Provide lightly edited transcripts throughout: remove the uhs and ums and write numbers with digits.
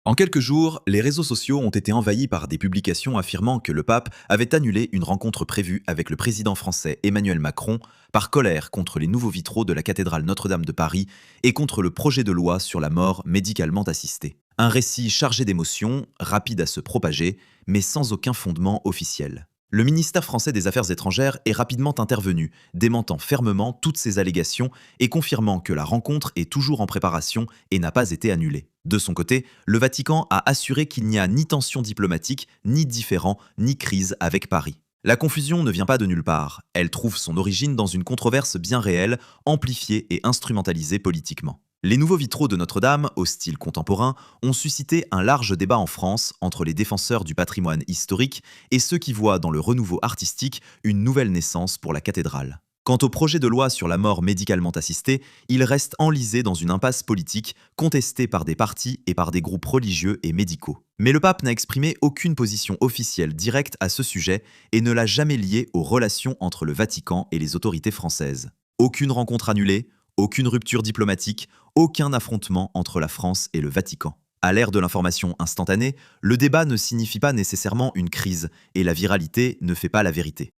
En quelques jours, les réseaux sociaux ont été envahis par des publications affirmant que le pape avait annulé une rencontre prévue avec le président français Emmanuel Macron par colère contre les nouveaux vitraux de la cathédrale Notre-Dame de Paris et contre le projet de loi sur la mort médicalement assistée. Un récit chargé d'émotions, rapide à se propager, mais sans aucun fondement officiel. Le ministère français des Affaires étrangères est rapidement intervenu, démentant fermement toutes ces allégations et confirmant que la rencontre est toujours en préparation et n'a pas été annulée. De son côté, le Vatican a assuré qu'il n'y a ni tension diplomatique, ni différend, ni crise avec Paris. La confusion ne vient pas de nulle part, elle trouve son origine dans une controverse bien réelle, amplifiée et instrumentalisée politiquement. Les nouveaux vitraux de Notre-Dame, au style contemporain, ont suscité un large débat en France entre les défenseurs du patrimoine historique et ceux qui voient dans le renouveau artistique une nouvelle naissance pour la cathédrale. Quant au projet de loi sur la mort médicalement assistée, il reste enlisé dans une impasse politique, contesté par des partis et par des groupes religieux et médicaux. Mais le pape n'a exprimé aucune position officielle directe à ce sujet et ne l'a jamais lié aux relations entre le Vatican et les autorités françaises. Aucune rencontre annulée, aucune rupture diplomatique, aucun affrontement entre la France et le Vatican. À l'ère de l'information instantanée, le débat ne signifie pas nécessairement une crise et la viralité ne fait pas la vérité.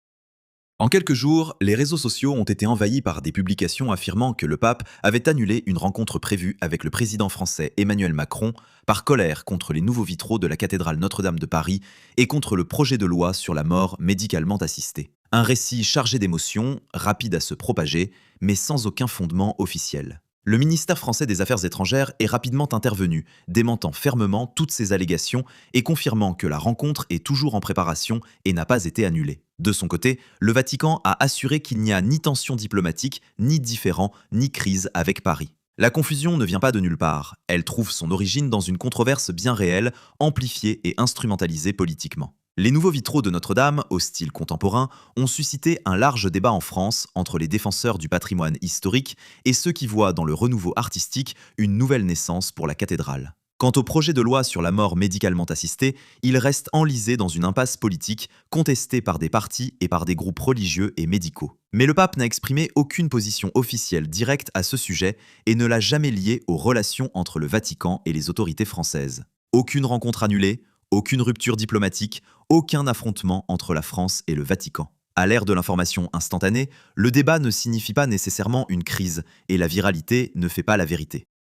En quelques jours, les réseaux sociaux ont été envahis par des publications affirmant que le pape avait annulé une rencontre prévue avec le président français Emmanuel Macron par colère contre les nouveaux vitraux de la cathédrale Notre-Dame de Paris et contre le projet de loi sur la mort médicalement assistée. Un récit chargé d'émotions, rapide à se propager, mais sans aucun fondement officiel. Le ministère français des Affaires étrangères est rapidement intervenu, démentant fermement toutes ces allégations et confirmant que la rencontre est toujours en préparation et n'a pas été annulée. De son côté, le Vatican a assuré qu'il n'y a ni tension diplomatique, ni différend, ni crise avec Paris. La confusion ne vient pas de nulle part, elle trouve son origine dans une controverse bien réelle, amplifiée et instrumentalisée politiquement. Les nouveaux vitraux de Notre-Dame, au style contemporain, ont suscité un large débat en France entre les défenseurs du patrimoine historique et ceux qui voient dans le renouveau artistique une nouvelle naissance pour la cathédrale. Quant au projet de loi sur la mort médicalement assistée, il reste enlisé dans une impasse politique, contesté par des partis et par des groupes religieux et médicaux. Mais le pape n'a exprimé aucune position officielle directe à ce sujet et ne l'a jamais lié aux relations entre le Vatican et les autorités françaises. Aucune rencontre annulée, aucune rupture diplomatique, aucun affrontement entre la France et le Vatican. À l'ère de l'information instantanée, le débat ne signifie pas nécessairement une crise et la viralité ne fait pas la vérité.